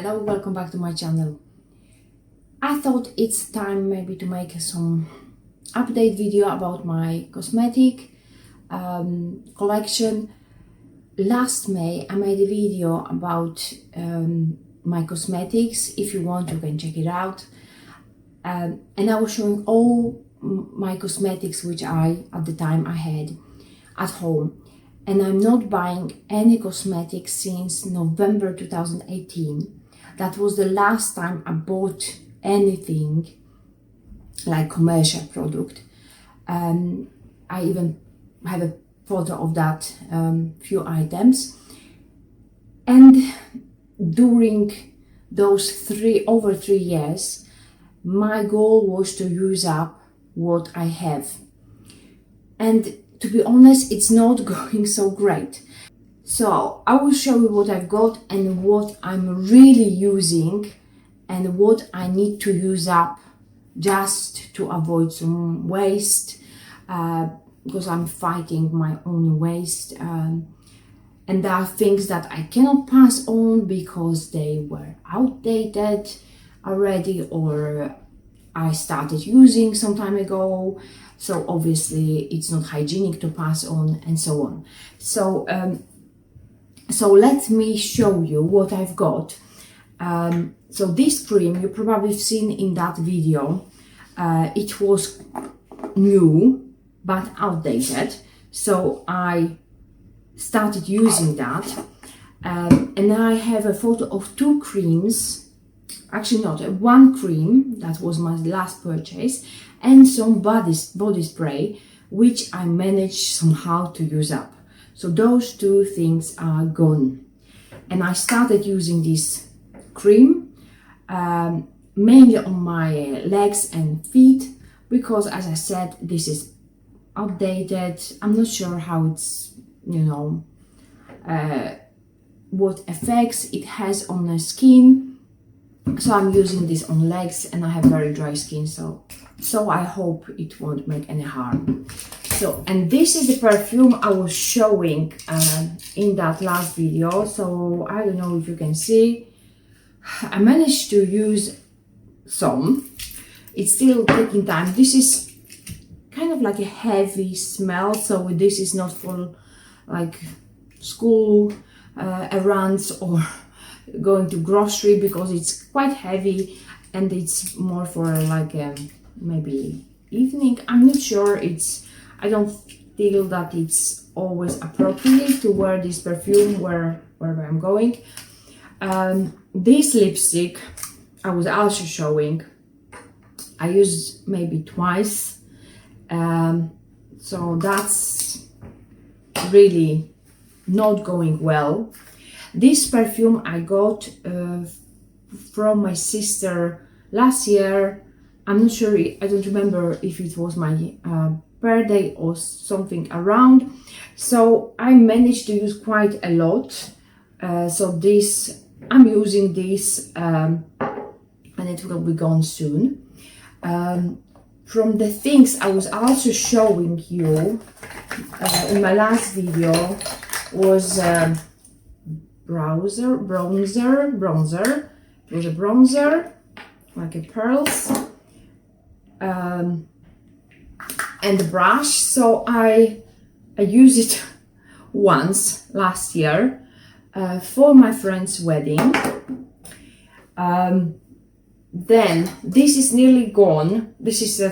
Hello, welcome back to my channel. I thought it's time maybe to make some update video about my cosmetic collection. Last May I made a video about my cosmetics. If you want, you can check it out. And I was showing all my cosmetics which at the time I had at home. And I'm not buying any cosmetics since November 2018. That was the last time I bought anything like commercial product. I even have a photo of that, few items. And during those over 3 years, my goal was to use up what I have. And to be honest, it's not going so great. So I will show you what I've got and what I'm really using and what I need to use up just to avoid some waste, because I'm fighting my own waste. And there are things that I cannot pass on because they were outdated already, or I started using some time ago. So obviously it's not hygienic to pass on, and so on. So let me show you what I've got. So this cream you probably have seen in that video. It was new but outdated, so I started using that. And I have a photo of two creams, actually not, one cream, that was my last purchase, and some body spray, which I managed somehow to use up. So those two things are gone. And I started using this cream mainly on my legs and feet, because as I said, this is outdated. I'm not sure how it's, what effects it has on the skin. So I'm using this on legs, and I have very dry skin, so I hope it won't make any harm. So, and this is the perfume I was showing in that last video. So I don't know if you can see. I managed to use some. It's still taking time. This is kind of like a heavy smell, so this is not for like school errands or going to grocery, because it's quite heavy, and it's more for like maybe evening. I'm not sure. I don't feel that it's always appropriate to wear this perfume wherever I'm going. This lipstick I was also showing, I used maybe twice, so that's really not going well. This perfume I got from my sister last year. I'm not sure, I don't remember if it was my birthday or something around. So I managed to use quite a lot. So I'm using this and it will be gone soon. From the things I was also showing you in my last video was bronzer. It was a bronzer, like a pearls, and the brush. So I used it once last year for my friend's wedding. Then this is nearly gone. This is a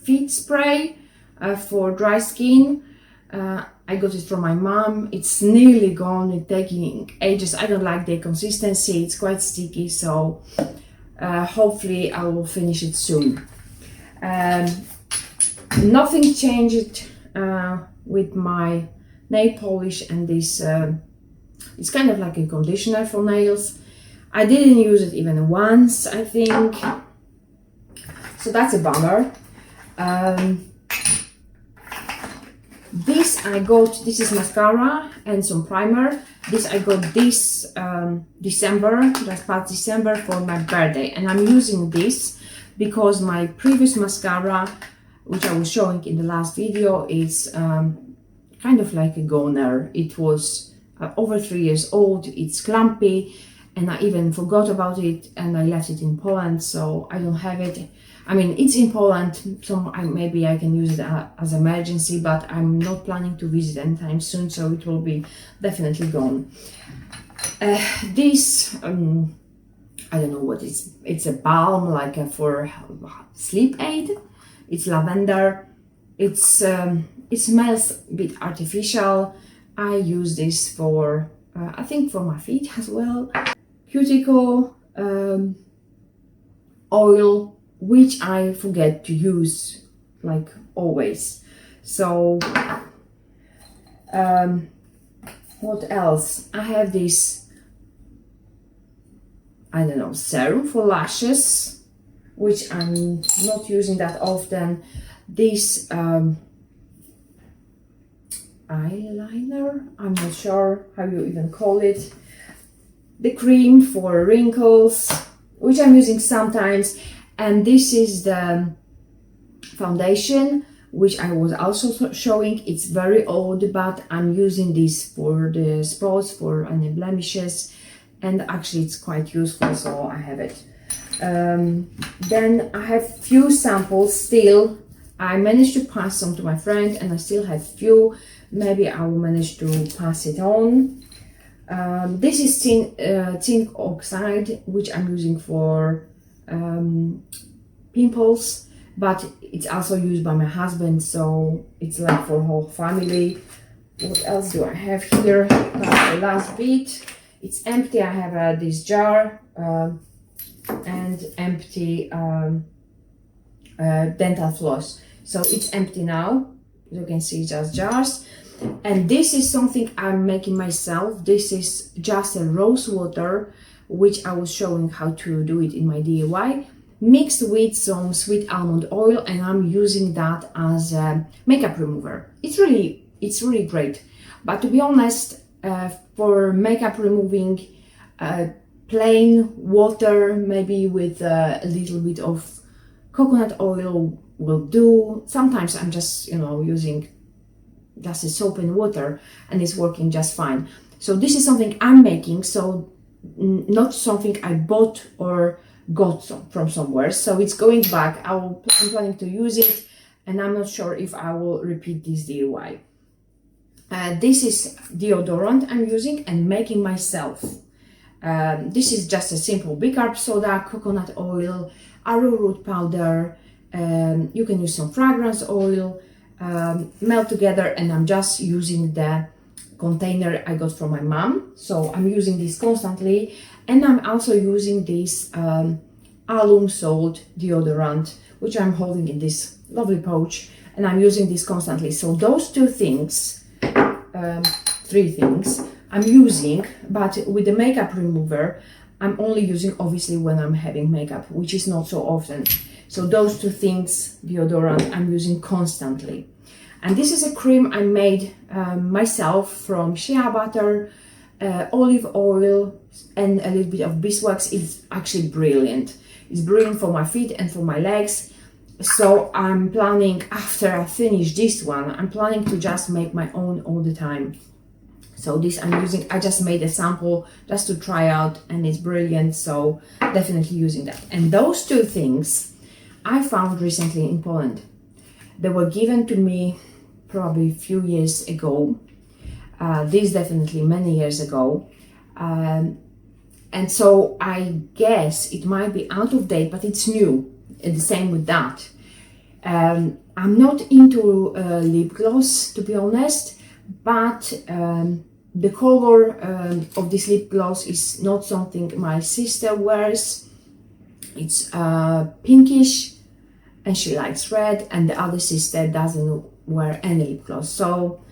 feet spray for dry skin. I got it from my mom. It's nearly gone. It's taking ages. I don't like the consistency. It's quite sticky, so hopefully I will finish it soon. Nothing changed with my nail polish, and this it's kind of like a conditioner for nails. I didn't use it even once, I think, so that's a bummer. This I got, this is mascara and some primer. This I got this December, just past December, for my birthday, and I'm using this because my previous mascara, which I was showing in the last video, is kind of like a goner. It was over 3 years old. It's clumpy, and I even forgot about it, and I left it in Poland, so I don't have it. I mean, it's in Poland, so maybe I can use it as emergency, but I'm not planning to visit anytime soon, so it will be definitely gone. This, I don't know what it's a balm, like for sleep aid. It's lavender. It smells a bit artificial. I use this for, I think for my feet as well. Cuticle oil, which I forget to use, like always. So, what else? I have this, I don't know, serum for lashes, which I'm not using that often. This eyeliner, I'm not sure how you even call it. The cream for wrinkles, which I'm using sometimes. And this is the foundation, which I was also showing. It's very old, but I'm using this for the spots, for any blemishes, and actually it's quite useful, so I have it. Then I have few samples still. I managed to pass some to my friend, and I still have few. Maybe I will manage to pass it on. This is zinc oxide, which I'm using for pimples, but it's also used by my husband, so it's like for whole family. What else do I have here? That's the last bit. It's empty. I have this jar and empty dental floss. So it's empty now. You can see just jars. And this is something I'm making myself. This is just a rose water, which I was showing how to do it in my DIY, mixed with some sweet almond oil, and I'm using that as a makeup remover. It's really great. But to be honest, for makeup removing, plain water, maybe with a little bit of coconut oil will do. Sometimes I'm just, using just a soap and water, and it's working just fine. So this is something I'm making, so not something I bought or got from somewhere. So it's going back. I'm planning to use it, and I'm not sure if I will repeat this DIY. This is deodorant I'm using and making myself. This is just a simple bicarb soda, coconut oil, arrowroot powder. You can use some fragrance oil, melt together, and I'm just using the container I got from my mom. So I'm using this constantly, and I'm also using this alum salt deodorant, which I'm holding in this lovely pouch, and I'm using this constantly. So those two things, three things I'm using, but with the makeup remover I'm only using obviously when I'm having makeup, which is not so often. So those two things, deodorant, I'm using constantly. And this is a cream I made myself from shea butter, olive oil, and a little bit of beeswax. It's actually brilliant. It's brilliant for my feet and for my legs. So I'm planning, after I finish this one, I'm planning to just make my own all the time. So this I'm using, I just made a sample just to try out, and it's brilliant, so definitely using that. And those two things I found recently in Poland. They were given to me probably a few years ago. This definitely many years ago. And so I guess it might be out of date, but it's new. And the same with that. I'm not into lip gloss, to be honest, but the color of this lip gloss is not something my sister wears. It's pinkish, and she likes red, and the other sister doesn't wear any lip gloss. So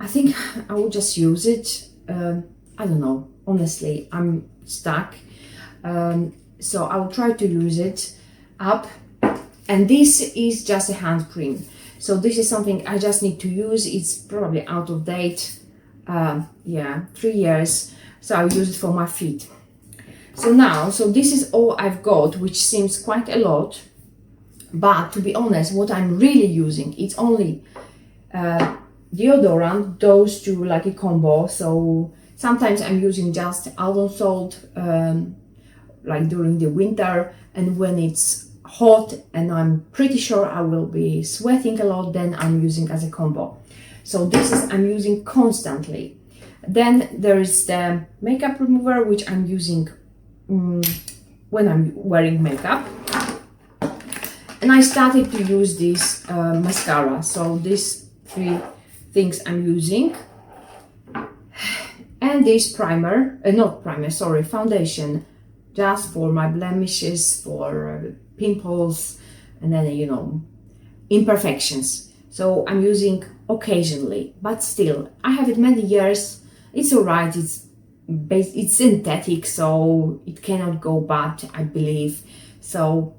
I think I will just use it. I don't know, honestly, I'm stuck. So I will try to use it up. And this is just a hand cream. So this is something I just need to use. It's probably out of date. 3 years. So I'll use it for my feet. So this is all I've got, which seems quite a lot. But to be honest, what I'm really using, it's only deodorant, those two like a combo. So Sometimes I'm using just Alton salt, like during the winter, and when it's hot and I'm pretty sure I will be sweating a lot, then I'm using as a combo. So this is I'm using constantly. Then there is the makeup remover, which I'm using when I'm wearing makeup. And I started to use this mascara. So these three things I'm using. And this primer, foundation, just for my blemishes, for pimples, and then, you know, imperfections. So I'm using occasionally, but still, I have it many years. It's alright, it's synthetic, so it cannot go bad, I believe. So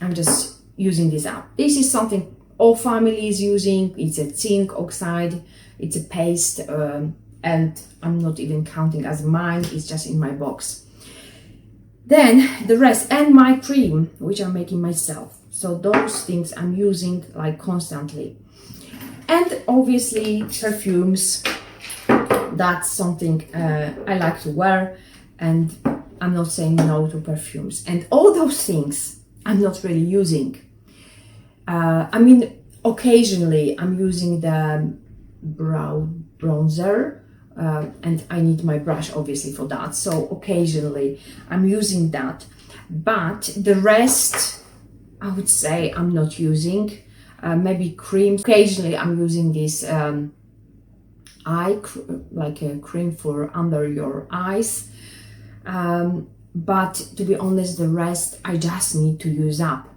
I'm just using this up. This is something all family is using. It's a zinc oxide, it's a paste, and I'm not even counting as mine, it's just in my box. Then the rest, and my cream, which I'm making myself. So those things I'm using like constantly. And obviously perfumes, that's something I like to wear, and I'm not saying no to perfumes. And all those things I'm not really using. I mean, occasionally I'm using the brow bronzer, and I need my brush obviously for that, so occasionally I'm using that, but the rest I would say I'm not using. Maybe cream, occasionally I'm using this like a cream for under your eyes, but to be honest, the rest I just need to use up,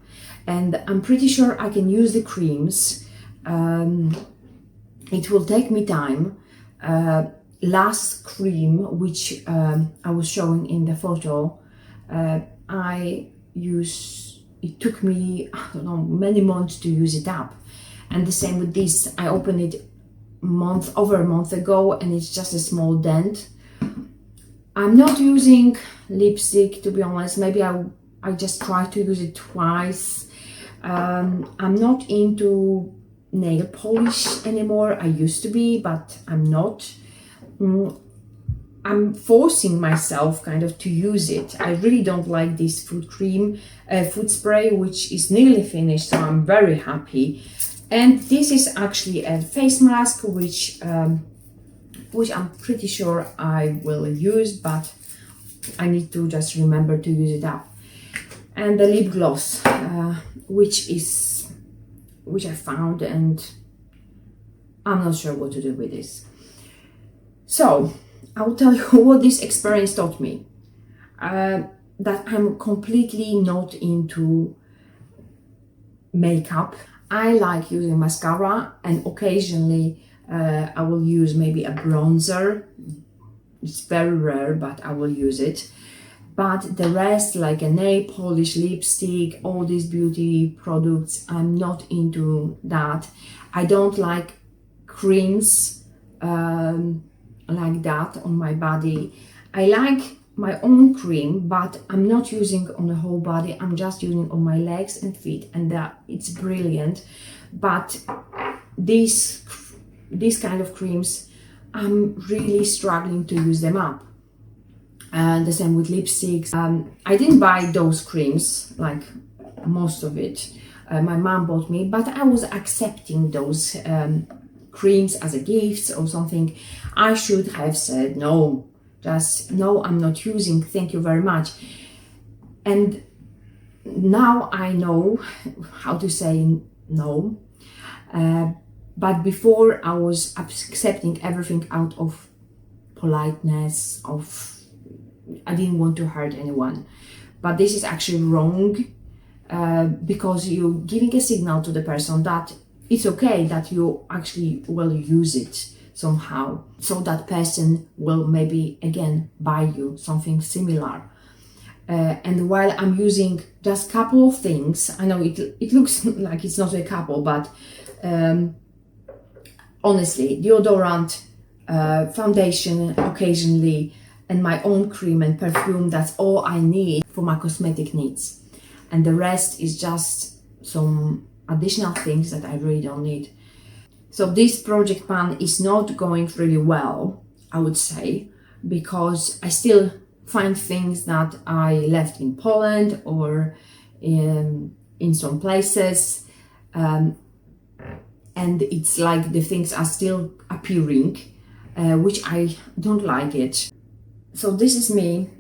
and I'm pretty sure I can use the creams. It will take me time. Last cream, which I was showing in the photo, it took me, I don't know, many months to use it up. And the same with this. I opened it over a month ago, and it's just a small dent. I'm not using lipstick, to be honest. Maybe I just tried to use it twice. I'm not into nail polish anymore. I used to be, but I'm not. I'm forcing myself kind of to use it. I really don't like this food spray, which is nearly finished, so I'm very happy. And this is actually a face mask, which I'm pretty sure I will use, but I need to just remember to use it up. And the lip gloss, which I found, and I'm not sure what to do with this. So I'll tell you what this experience taught me. That I'm completely not into makeup. I like using mascara, and occasionally I will use maybe a bronzer. It's very rare, but I will use it. But the rest, like a nail polish, lipstick, all these beauty products, I'm not into that. I don't like creams like that on my body. I like my own cream, but I'm not using on the whole body. I'm just using on my legs and feet, and that it's brilliant. But these kind of creams, I'm really struggling to use them up. And the same with lipsticks. I didn't buy those creams, like most of it. My mom bought me, but I was accepting those creams as a gift or something. I should have said no. Just no, I'm not using, thank you very much. And now I know how to say no. But before I was accepting everything out of politeness, I didn't want to hurt anyone. But this is actually wrong, because you're giving a signal to the person that it's okay, that you actually will use it somehow, so that person will maybe again buy you something similar. And while I'm using just a couple of things, I know it looks like it's not a couple, but honestly, deodorant, foundation occasionally, and my own cream and perfume, that's all I need for my cosmetic needs. And the rest is just some additional things that I really don't need. So this project pan is not going really well, I would say. because I still find things that I left in Poland or in some places, and it's like the things are still appearing, which I don't like it. So this is me.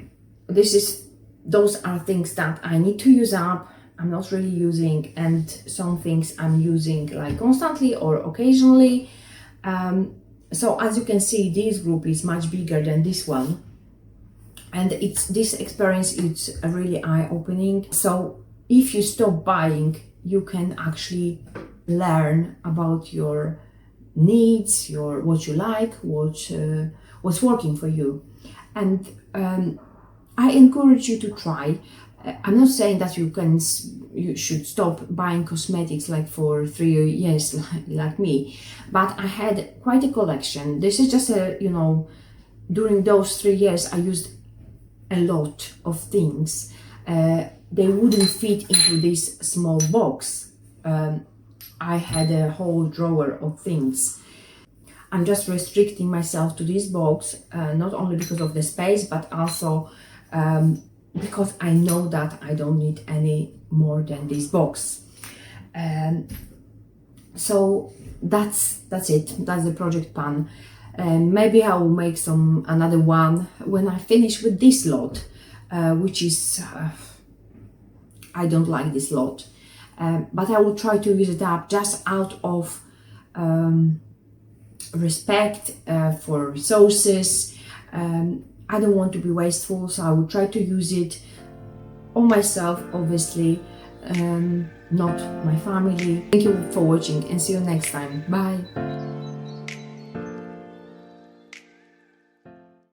Those are things that I need to use up. I'm not really using, and some things I'm using like constantly or occasionally. So as you can see, this group is much bigger than this one, and this experience is really eye-opening. So if you stop buying, you can actually learn about your needs, what you like, what's working for you, and I encourage you to try. I'm not saying that you should stop buying cosmetics like for 3 years like me, but I had quite a collection. This is just during those 3 years I used a lot of things. They wouldn't fit into this small box. I had a whole drawer of things. I'm just restricting myself to this box, not only because of the space, but also because I know that I don't need any more than this box. So that's it. That's the project pan. Maybe I will make another one when I finish with this lot, which is I don't like this lot, but I will try to use it up just out of respect for resources. I don't want to be wasteful, so I will try to use it on myself, obviously, not my family. Thank you for watching and see you next time. Bye.